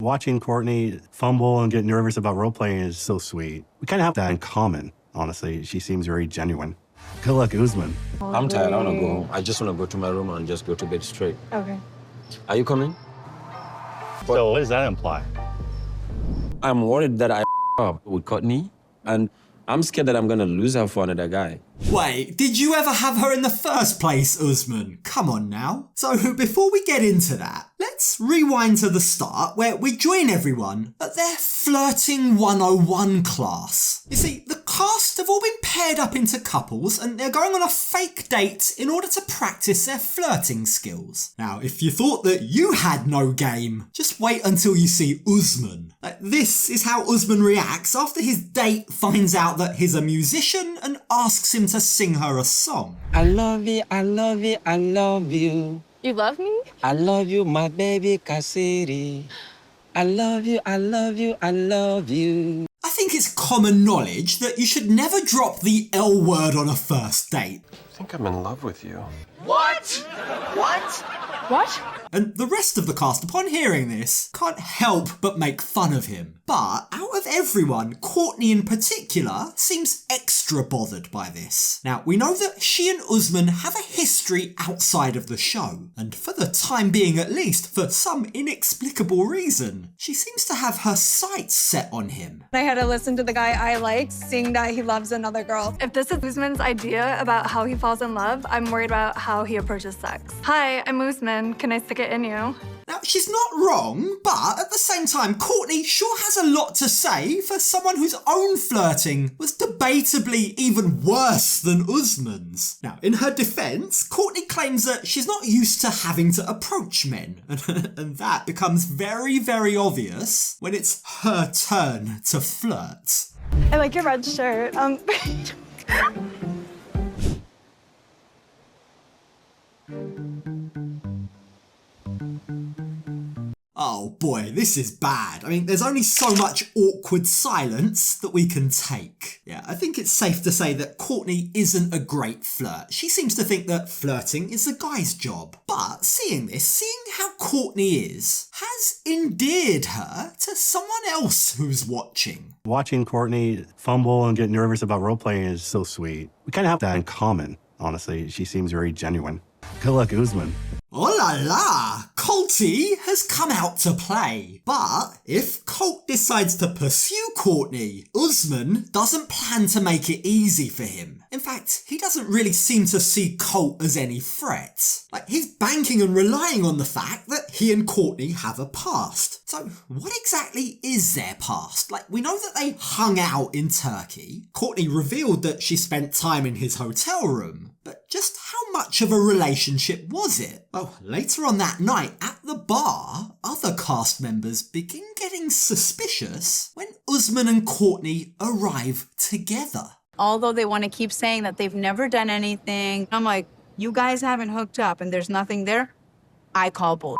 Watching Courtney fumble and get nervous about role-playing is so sweet. We kind of have that in common, honestly. She seems very genuine. Good luck, Usman. I'm tired. I want to go home. I just want to go to my room and just go to bed straight. Okay. Are you coming? So what does that imply? I'm worried that I up with Courtney, and I'm scared that I'm going to lose her for another guy. Wait, did you ever have her in the first place, Usman? Come on now. So before we get into that, let's rewind to the start where we join everyone at their Flirting 101 class. You see, the cast have all been paired up into couples and they're going on a fake date in order to practice their flirting skills. Now, if you thought that you had no game, just wait until you see Usman. This is how Usman reacts after his date finds out that he's a musician and asks him to sing her a song. I love you, I love you, I love you. You love me? I love you, my baby Cassidy. I love you, I love you, I love you. I think it's common knowledge that you should never drop the L word on a first date. I think I'm in love with you. What? And the rest of the cast, upon hearing this, can't help but make fun of him. But out of everyone, Cortney in particular seems extra bothered by this. Now, we know that she and Usman have a history outside of the show, and for the time being at least, for some inexplicable reason, she seems to have her sights set on him. I had to listen to the guy I like sing that he loves another girl. If this is Usman's idea about how he falls in love, I'm worried about how he approaches sex. Hi, I'm Usman. Can I stick it in you? Now, she's not wrong, but at the same time, Cortney sure has a lot to say for someone whose own flirting was debatably even worse than Usman's. Now, in her defence, Cortney claims that she's not used to having to approach men, and that becomes very, very obvious when it's her turn to flirt. I like your red shirt. Oh boy, this is bad. I mean, there's only so much awkward silence that we can take. Yeah, I think it's safe to say that Cortney isn't a great flirt. She seems to think that flirting is a guy's job. But seeing how Cortney is, has endeared her to someone else who's watching. Watching Courtney fumble and get nervous about role-playing is so sweet. We kind of have that in common, honestly. She seems very genuine. Good luck, Usman. Oh la la! Colty has come out to play. But if Colt decides to pursue Cortney, Usman doesn't plan to make it easy for him. In fact, he doesn't really seem to see Colt as any threat. He's banking and relying on the fact that he and Courtney have a past. So what exactly is their past? We know that they hung out in Turkey. Courtney revealed that she spent time in his hotel room. But just how much of a relationship was it? Well, later on that night at the bar, other cast members begin getting suspicious when Usman and Courtney arrive together. Although they want to keep saying that they've never done anything, I'm like, you guys haven't hooked up and there's nothing there? I call bull.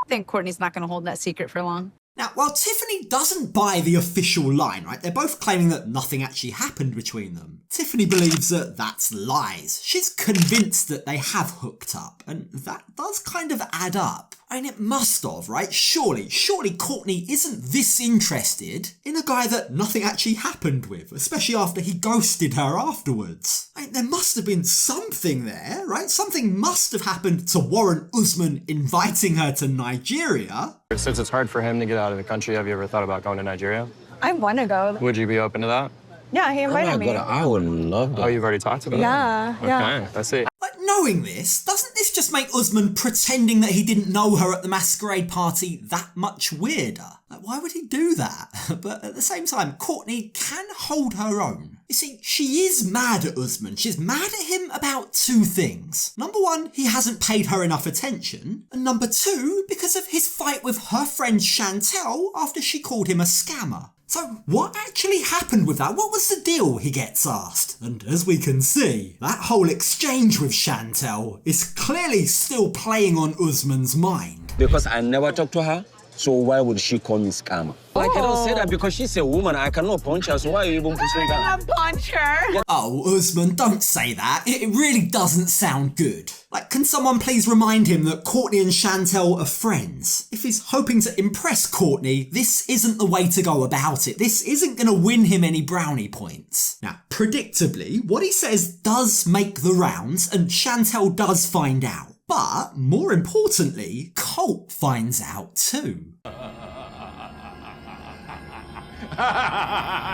I think Courtney's not going to hold that secret for long. Now, while Tiffany doesn't buy the official line, right, they're both claiming that nothing actually happened between them. Tiffany believes that that's lies. She's convinced that they have hooked up, and that does kind of add up. I mean, it must have, right? Surely Cortney isn't this interested in a guy that nothing actually happened with, especially after he ghosted her afterwards. I mean, there must have been something there, right? Something must have happened to warrant Usman inviting her to Nigeria. Since it's hard for him to get out of the country, have you ever thought about going to Nigeria? I want to go. Would you be open to that? Yeah, he invited me. I would love that. Oh, you've already talked about it? Yeah. Okay, I see. Knowing this, doesn't this just make Usman pretending that he didn't know her at the masquerade party that much weirder? Why would he do that? But at the same time, Cortney can hold her own. You see, she is mad at Usman. She's mad at him about two things. Number one, he hasn't paid her enough attention. And number two, because of his fight with her friend Chantel after she called him a scammer. So what actually happened with that? What was the deal, he gets asked? And as we can see, that whole exchange with Chantel is clearly still playing on Usman's mind. Because I never talked to her, So why would she call me scammer? I cannot say that because she's a woman. I cannot punch her, so why are you even pushing that? Punch her. Oh, Usman, don't say that. It really doesn't sound good. Like, can someone please remind him that Cortney and Chantel are friends? If he's hoping to impress Cortney, this isn't the way to go about it. This isn't going to win him any brownie points. Now, predictably, what he says does make the rounds, and Chantel does find out. But, more importantly, Colt finds out too.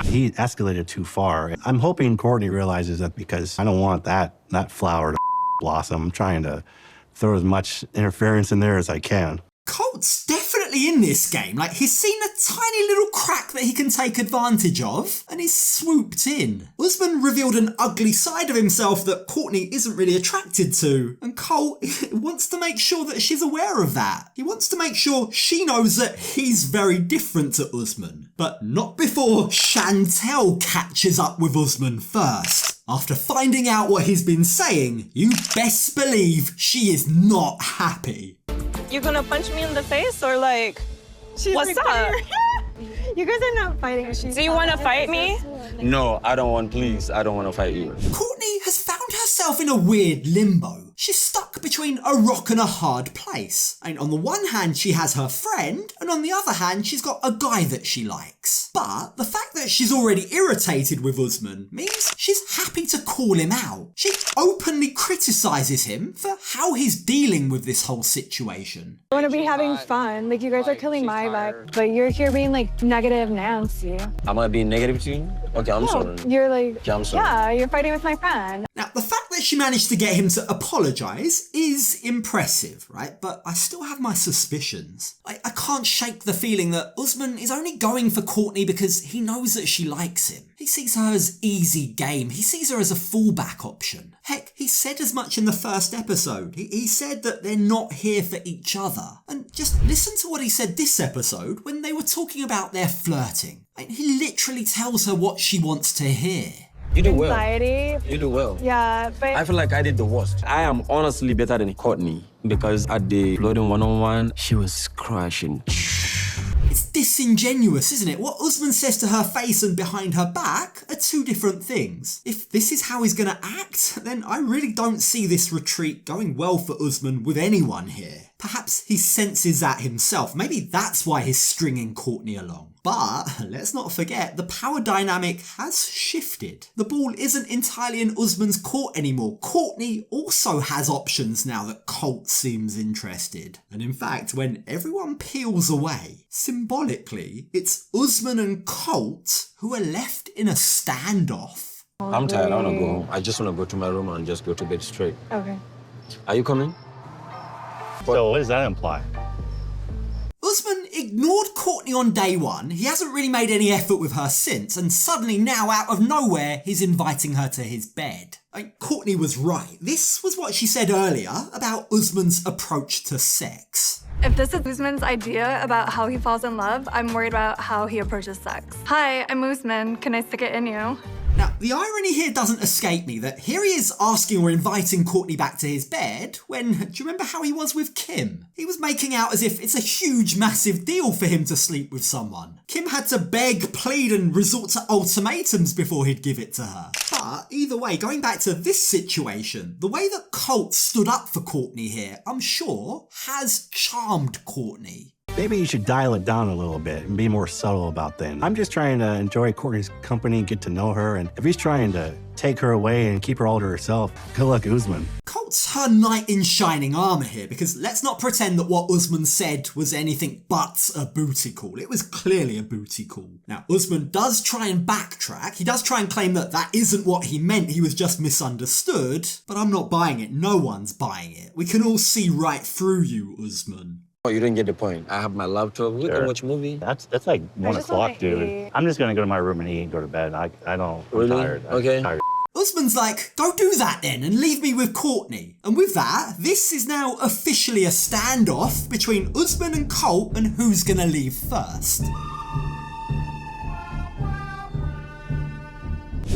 He escalated too far. I'm hoping Cortney realizes that because I don't want that flower to blossom. I'm trying to throw as much interference in there as I can. Colt's definitely in this game. Like, he's seen a tiny little crack that he can take advantage of, and he's swooped in. Usman revealed an ugly side of himself that Cortney isn't really attracted to, and Colt wants to make sure that she's aware of that. He wants to make sure she knows that he's very different to Usman, but not before Chantel catches up with Usman first. After finding out what he's been saying, you best believe she is not happy. You gonna punch me in the face or like, what's up? You guys are not fighting. Do you wanna fight me? No, I don't want, please. I don't want to fight you. Cortney has found herself in a weird limbo. She's stuck between a rock and a hard place. And on the one hand, she has her friend, and on the other hand, she's got a guy that she likes. But the fact that she's already irritated with Usman means she's happy to call him out. She openly criticises him for how he's dealing with this whole situation. I want to be having fun. Like, you guys are killing my vibe, but you're here being like negative Nancy. Am I being negative to you? Okay, I'm sorry. You're like, Okay, I'm sorry. yeah, you're fighting with my friend. Now, the fact that she managed to get him to apologise is impressive, right? But I still have my suspicions. I can't shake the feeling that Usman is only going for Cortney because he knows that she likes him. He sees her as easy game. He sees her as a fallback option. Heck, he said as much in the first episode. He said that they're not here for each other. And just listen to what he said this episode when they were talking about their flirting. He literally tells her what she wants to hear. You do well. Anxiety. You do well. Yeah, but I feel like I did the worst. I am honestly better than Courtney because at the floating one-on-one, she was crushing. It's disingenuous, isn't it? What Usman says to her face and behind her back are two different things. If this is how he's going to act, then I really don't see this retreat going well for Usman with anyone here. Perhaps he senses that himself. Maybe that's why he's stringing Cortney along. But let's not forget, the power dynamic has shifted. The ball isn't entirely in Usman's court anymore. Cortney also has options now that Colt seems interested. And in fact, when everyone peels away, symbolically, it's Usman and Colt who are left in a standoff. I'm tired. I want to go home. I just want to go to my room and just go to bed straight. okay. Are you coming? So what does that imply? Usman ignored Cortney on day one, he hasn't really made any effort with her since, and suddenly now out of nowhere he's inviting her to his bed. Cortney was right. This was what she said earlier about Usman's approach to sex. If this is Usman's idea about how he falls in love, I'm worried about how he approaches sex. Hi, I'm Usman. Can I stick it in you? Now, the irony here doesn't escape me that here he is asking or inviting Cortney back to his bed when, do you remember how he was with Kim? He was making out as if it's a huge, massive deal for him to sleep with someone. Kim had to beg, plead and resort to ultimatums before he'd give it to her. But either way, going back to this situation, the way that Colt stood up for Cortney here, I'm sure, has charmed Cortney. Maybe you should dial it down a little bit and be more subtle about things. I'm just trying to enjoy Cortney's company, get to know her, and if he's trying to take her away and keep her all to herself, good luck, Usman. Colt's her knight in shining armour here, because let's not pretend that what Usman said was anything but a booty call. It was clearly a booty call. Now, Usman does try and backtrack. He does try and claim that that isn't what he meant, he was just misunderstood, but I'm not buying it. No one's buying it. We can all see right through you, Usman. Oh, you didn't get the point. I have my laptop. We can watch a movie. That's like 1 just o'clock, wanna dude. eat. I'm just gonna go to my room and eat and go to bed. I'm Really? tired. Okay. I'm tired. Usman's like, go do that then and leave me with Cortney. And with that, this is now officially a standoff between Usman and Colt and who's gonna leave first.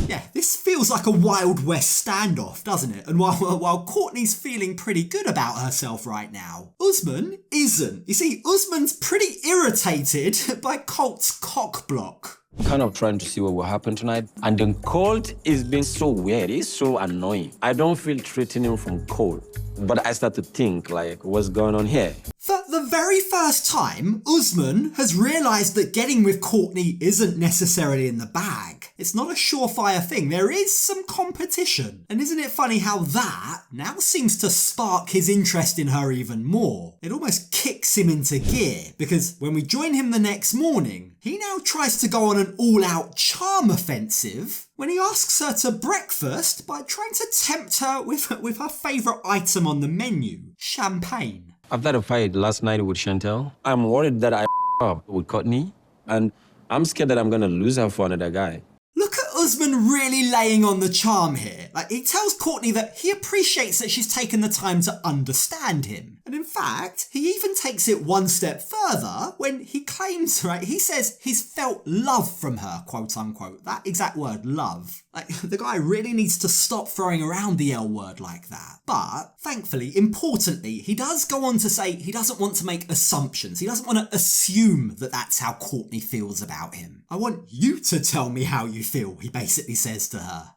Yeah, this This feels like a Wild West standoff, doesn't it? And while Courtney's feeling pretty good about herself right now, Usman isn't. You see, Usman's pretty irritated by Colt's cock block. I'm kind of trying to see what will happen tonight. And then Colt is being so weird. He's so annoying. I don't feel threatening from Colt. But I start to think, like, what's going on here? For the very first time, Usman has realised that getting with Cortney isn't necessarily in the bag. It's not a surefire thing. There is some competition. And isn't it funny how that now seems to spark his interest in her even more? It almost kicks him into gear, because when we join him the next morning, he now tries to go on an all-out charm offensive when he asks her to breakfast by trying to tempt her with her favourite item on the menu, champagne. After the fight last night with Chantel, I'm worried that I up with Courtney, and I'm scared that I'm gonna lose her for another guy. Look at Usman really laying on the charm here. Like, he tells Courtney that he appreciates that she's taken the time to understand him. And in fact, he even takes it one step further when he claims, right, he says he's felt love from her, quote unquote. That exact word, love. Like, the guy really needs to stop throwing around the L word like that. But, thankfully, importantly, he does go on to say he doesn't want to make assumptions. He doesn't want to assume that that's how Courtney feels about him. I want you to tell me how you feel, he basically says to her.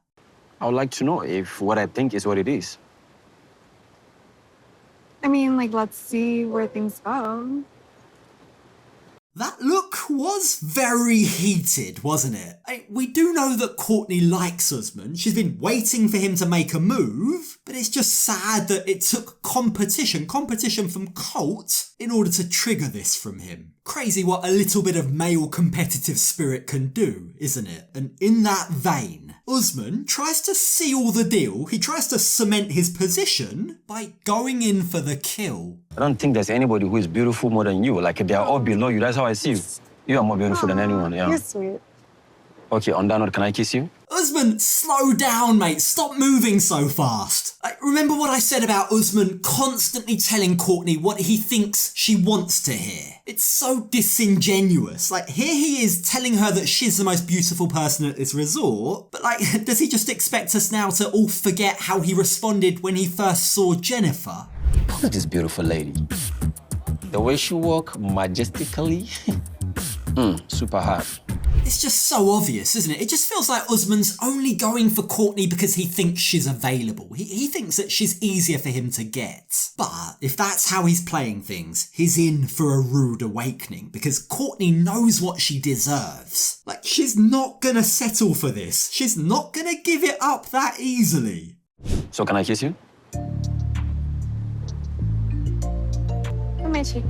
I would like to know if what I think is what it is. I mean, like, let's see where things go. That look was very heated, wasn't it? We do know that Cortney likes Usman. She's been waiting for him to make a move, but it's just sad that it took competition from Colt in order to trigger this from him. Crazy what a little bit of male competitive spirit can do, isn't it? And in that vein, Usman tries to seal the deal. He tries to cement his position by going in for the kill. I don't think there's anybody who is beautiful more than you. Like, they're all below you. That's how I see you. You are more beautiful than anyone, yeah. You're sweet. Okay, on that note, can I kiss you? Usman, slow down, mate. Stop moving so fast. Remember what I said about Usman constantly telling Courtney what he thinks she wants to hear? It's so disingenuous. Like, here he is telling her that she's the most beautiful person at this resort, but, like, does he just expect us now to all forget how he responded when he first saw Jennifer? Look at this beautiful lady. The way she walks majestically, super hot. It's just so obvious, isn't it? It just feels like Usman's only going for Courtney because he thinks she's available. He thinks that she's easier for him to get. But if that's how he's playing things, he's in for a rude awakening because Courtney knows what she deserves. Like, she's not gonna settle for this. She's not gonna give it up that easily. So can I kiss you? On my cheek.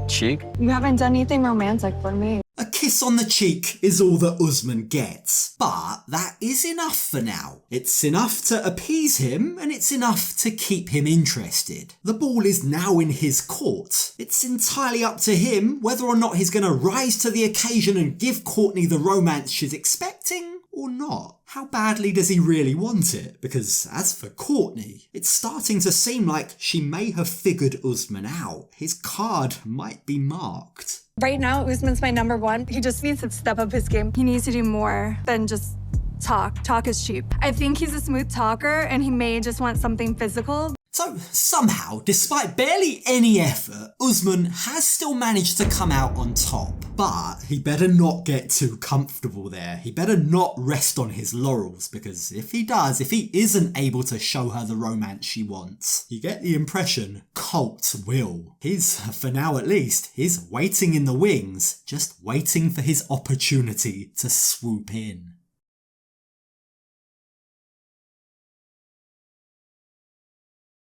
Cheek? You haven't done anything romantic for me. A kiss on the cheek is all that Usman gets, but that is enough for now. It's enough to appease him, and it's enough to keep him interested. The ball is now in his court. It's entirely up to him whether or not he's going to rise to the occasion and give Courtney the romance she's expecting or not. How badly does he really want it? Because as for Courtney, it's starting to seem like she may have figured Usman out. His card might be marked. Right now, Usman's my number one. He just needs to step up his game. He needs to do more than just talk. Talk is cheap. I think he's a smooth talker and he may just want something physical. So somehow, despite barely any effort, Usman has still managed to come out on top. But he better not get too comfortable there. He better not rest on his laurels, because if he does, if he isn't able to show her the romance she wants, you get the impression Colt will. He's, for now at least, he's waiting in the wings, just waiting for his opportunity to swoop in.